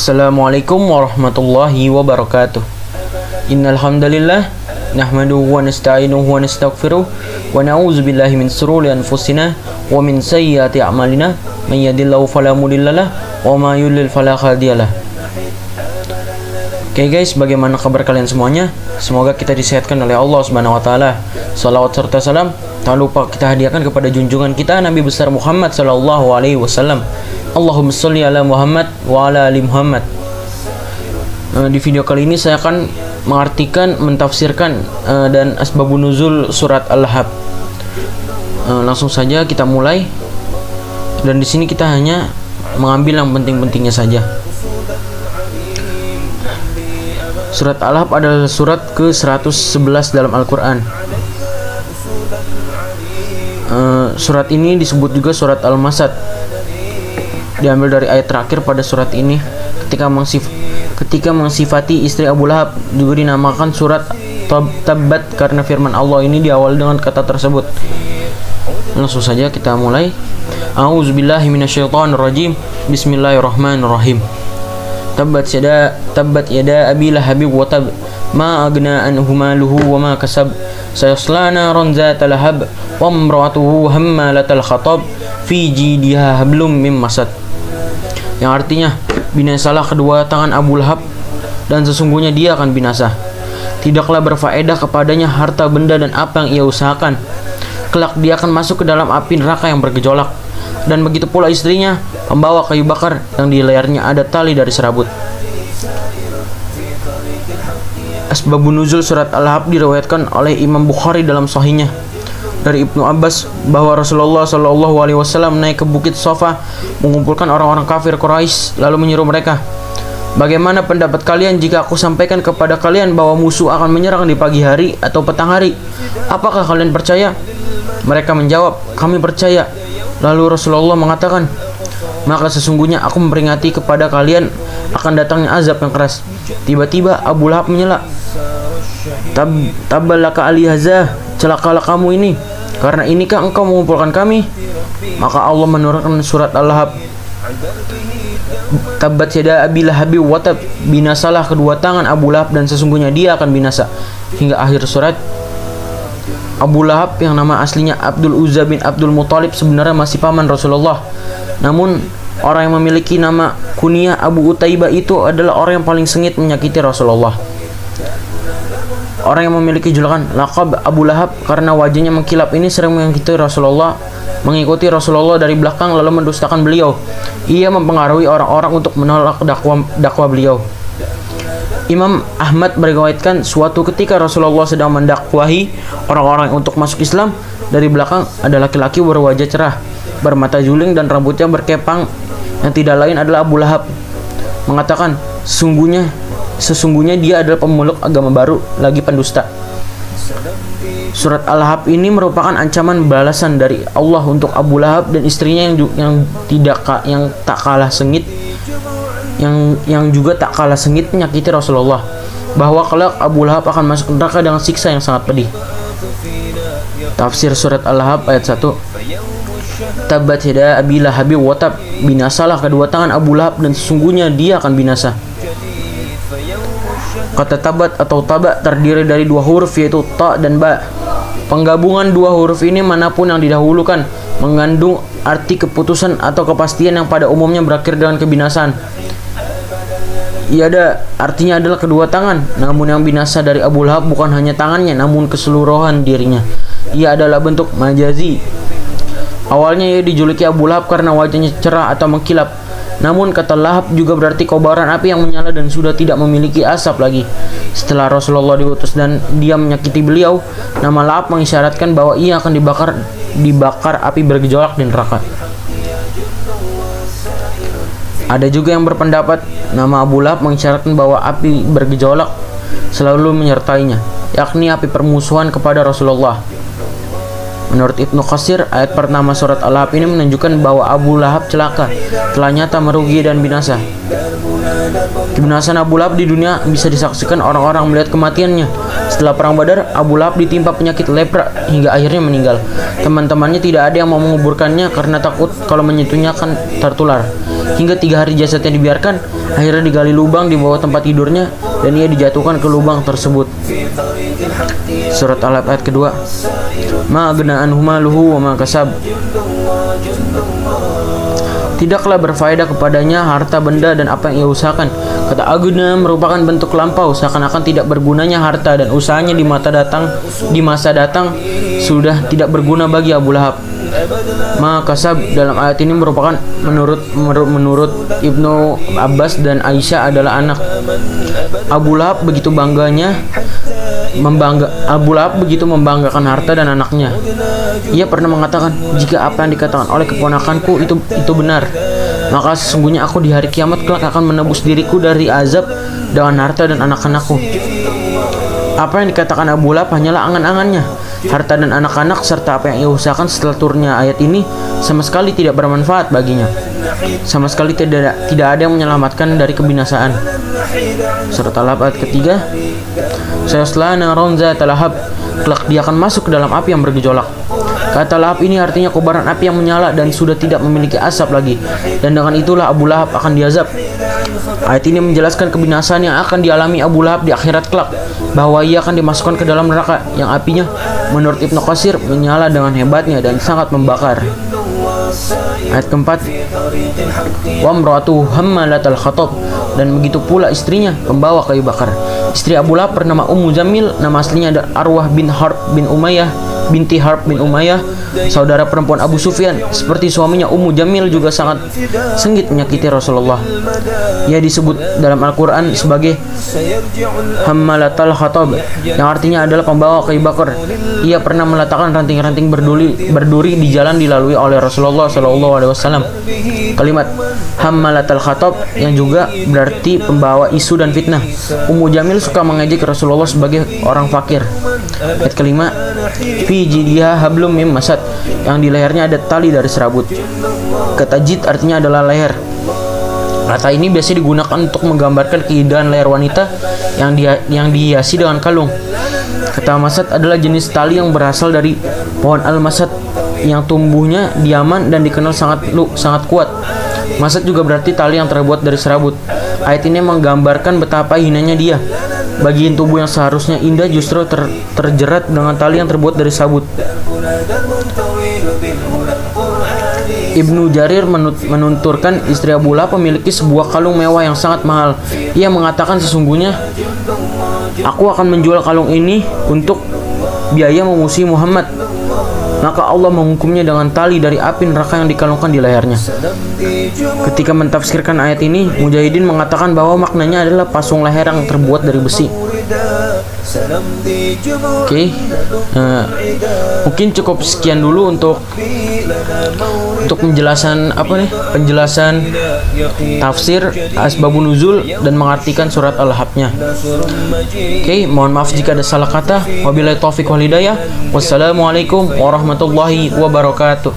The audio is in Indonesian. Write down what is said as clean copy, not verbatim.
Assalamualaikum warahmatullahi wabarakatuh. Innal hamdalillah nahmaduhu wa nasta'inuhu wa nastaghfiruh wa na'udzu billahi min shururi anfusina wa min sayyiati a'malina may yahdihillahu fala mudhillalah wa may yudlil fala hadiyalah. Oke guys, bagaimana kabar kalian semuanya? Semoga kita disehatkan oleh Allah Subhanahu wa taala. Salawat serta salam tak lupa kita hadiahkan kepada junjungan kita Nabi besar Muhammad sallallahu alaihi wasallam. Allahumma sholli ala Muhammad wa ala ali Muhammad. Di video kali ini saya akan mengartikan, mentafsirkan dan asbabun nuzul surat Al-Lahab. Langsung saja kita mulai. Dan di sini kita hanya mengambil yang penting-pentingnya saja. Surat Al-Lahab adalah surat ke-111 dalam Al-Quran. Surat ini disebut juga surat Al-Masad. Diambil dari ayat terakhir pada surat ini ketika mensifati istri Abu Lahab, juga dinamakan surat Tabbat karena firman Allah ini diawali dengan kata tersebut. Langsung saja kita mulai. A'udzubillahi minasyaitonirrajim. Bismillahirrahmanirrahim. Tabbat yada abi lahabib wa tab ma agna anhu maluhu wa ma kasab sayasla naran zata lahab wa imra'atuhu hammalatal khatab fi jidiha hablum mim masad. Yang artinya, binasalah kedua tangan Abu Lahab dan sesungguhnya dia akan binasa. Tidaklah berfaedah kepadanya harta benda dan apa yang ia usahakan. Kelak dia akan masuk ke dalam api neraka yang bergejolak. Dan begitu pula istrinya, membawa kayu bakar yang di lehernya ada tali dari serabut. Asbabun nuzul surat Al-Lahab diriwayatkan oleh Imam Bukhari dalam sahihnya dari Ibnu Abbas bahwa Rasulullah Shallallahu Alaihi Wasallam naik ke bukit Safa mengumpulkan orang-orang kafir Quraisy lalu menyeru mereka, bagaimana pendapat kalian jika aku sampaikan kepada kalian bahwa musuh akan menyerang di pagi hari atau petang hari? Apakah kalian percaya? Mereka menjawab, kami percaya. Lalu Rasulullah mengatakan, maka sesungguhnya aku memperingati kepada kalian akan datangnya azab yang keras. Tiba-tiba Abu Lahab menyela, Tabbalaka alihazah, celakalah kamu ini, karena inikah engkau mengumpulkan kami? Maka Allah menurunkan surat Al-Lahab. Tabbat yada abi lahabi wa tab, binasalah kedua tangan Abu Lahab dan sesungguhnya dia akan binasa, hingga akhir surat. Abu Lahab yang nama aslinya Abdul Uzza bin Abdul Muthalib sebenarnya masih paman Rasulullah. Namun orang yang memiliki nama kunyah Abu Utaibah itu adalah orang yang paling sengit menyakiti Rasulullah. Orang yang memiliki julukan laqab Abu Lahab karena wajahnya mengkilap ini sering mengikuti Rasulullah dari belakang lalu mendustakan beliau. Ia mempengaruhi orang-orang untuk menolak dakwah beliau. Imam Ahmad meriwayatkan suatu ketika Rasulullah sedang mendakwahi orang-orang untuk masuk Islam, dari belakang ada laki-laki berwajah cerah, bermata juling dan rambutnya berkepang yang tidak lain adalah Abu Lahab. Mengatakan, sesungguhnya dia adalah pemeluk agama baru lagi pendusta. Surat Al-Lahab ini merupakan ancaman balasan dari Allah untuk Abu Lahab dan istrinya yang tak kalah sengit menyakiti Rasulullah, bahwa kelak Abu Lahab akan masuk neraka dengan siksa yang sangat pedih. Tafsir surat Al-Lahab ayat 1. Tabbat yada abi lahabi wa tab, binasalah kedua tangan Abu Lahab dan sesungguhnya dia akan binasa. Kata tabat atau taba terdiri dari dua huruf yaitu ta dan ba. Penggabungan dua huruf ini manapun yang didahulukan mengandung arti keputusan atau kepastian yang pada umumnya berakhir dengan kebinasaan. Artinya adalah kedua tangan. Namun yang binasa dari Abu Lahab bukan hanya tangannya, namun keseluruhan dirinya. Ia adalah bentuk majazi. Awalnya ia dijuluki Abu Lahab karena wajahnya cerah atau mengkilap. Namun kata Lahab juga berarti kobaran api yang menyala dan sudah tidak memiliki asap lagi. Setelah Rasulullah diutus dan dia menyakiti beliau, nama Lahab mengisyaratkan bahwa ia akan dibakar api bergejolak di neraka. Ada juga yang berpendapat nama Abu Lahab mengisyaratkan bahwa api bergejolak selalu menyertainya, yakni api permusuhan kepada Rasulullah. Menurut Ibnu Katsir, ayat pertama surat Al-Lahab ini menunjukkan bahwa Abu Lahab celaka, telah nyata merugi dan binasa. Kebinasaan Abu Lahab di dunia bisa disaksikan orang-orang melihat kematiannya. Setelah perang Badar, Abu Lahab ditimpa penyakit lepra hingga akhirnya meninggal. Teman-temannya tidak ada yang mau menguburkannya karena takut kalau menyentuhnya akan tertular. hingga 3 hari jasadnya dibiarkan. Akhirnya digali lubang di bawah tempat tidurnya dan ia dijatuhkan ke lubang tersebut. Surat Al-Alaq ayat kedua. Ma agna anhu maluhu wa ma kasab. Tidaklah berfaedah kepadanya harta benda dan apa yang ia usahakan. Kata agna merupakan bentuk lampau, seakan-akan tidak bergunanya harta dan usahanya di masa datang sudah tidak berguna bagi Abu Lahab. Makasab dalam ayat ini merupakan menurut Ibnu Abbas dan Aisyah adalah anak. Abu Lahab begitu membanggakan harta dan anaknya. Ia pernah mengatakan, jika apa yang dikatakan oleh keponakanku itu benar, maka sesungguhnya aku di hari kiamat kelak akan menebus diriku dari azab dengan harta dan anak-anakku. Apa yang dikatakan Abu Lahab hanyalah angan-angannya. Harta dan anak-anak serta apa yang ia usahakan setelah turunnya ayat ini sama sekali tidak bermanfaat baginya. Sama sekali tidak ada yang menyelamatkan dari kebinasaan. Surat Al-Lahab ayat ketiga. Sayasla naron zata lahab, kelak dia akan masuk ke dalam api yang bergejolak. Kata Lahab ini artinya kobaran api yang menyala dan sudah tidak memiliki asap lagi, dan dengan itulah Abu Lahab akan diazab. Ayat ini menjelaskan kebinasaan yang akan dialami Abu Lahab di akhirat kelak, bahwa ia akan dimasukkan ke dalam neraka yang apinya menurut Ibnu Katsir menyala dengan hebatnya dan sangat membakar. Ayat keempat. Wa imra'atuhu hammalatal hatab, dan begitu pula istrinya pembawa kayu bakar. Istri Abu Lahab bernama Ummu Jamil, nama aslinya adalah Arwah binti Harb bin Umayyah, saudara perempuan Abu Sufyan. Seperti suaminya, Ummu Jamil juga sangat sengit menyakiti Rasulullah. Ia disebut dalam Al-Quran sebagai hammalatal hatab, yang artinya adalah pembawa kayu bakar. Ia pernah meletakkan ranting-ranting berduri di jalan dilalui oleh Rasulullah SAW. Kalimat hammalatal hatab yang juga berarti pembawa isu dan fitnah. Ummu Jamil suka mengejek Rasulullah sebagai orang fakir. Ayat kelima. Fi jidiha hablum mim masad, yang di lehernya ada tali dari serabut. Kata jid artinya adalah leher. Kata ini biasa digunakan untuk menggambarkan keindahan leher wanita yang dihiasi dengan kalung. Kata masad adalah jenis tali yang berasal dari pohon al-masad yang tumbuhnya di Yaman dan dikenal sangat kuat. Masad juga berarti tali yang terbuat dari serabut. Ayat ini menggambarkan betapa hinanya dia. Bagian tubuh yang seharusnya indah justru terjerat dengan tali yang terbuat dari sabut. Ibnu Jarir menunturkan istri Abu Lahab memiliki sebuah kalung mewah yang sangat mahal. Ia mengatakan, sesungguhnya aku akan menjual kalung ini untuk biaya memusuhi Muhammad. Maka Allah menghukumnya dengan tali dari api neraka yang dikalungkan di lehernya. Ketika mentafsirkan ayat ini, Mujahidin mengatakan bahwa maknanya adalah pasung leher yang terbuat dari besi. Oke, mungkin cukup sekian dulu untuk penjelasan tafsir asbabun nuzul dan mengartikan surat Al-Lahab-nya. Oke, mohon maaf jika ada salah kata. Wabillahi taufiq wal hidayah. Wassalamualaikum warahmatullahi wabarakatuh.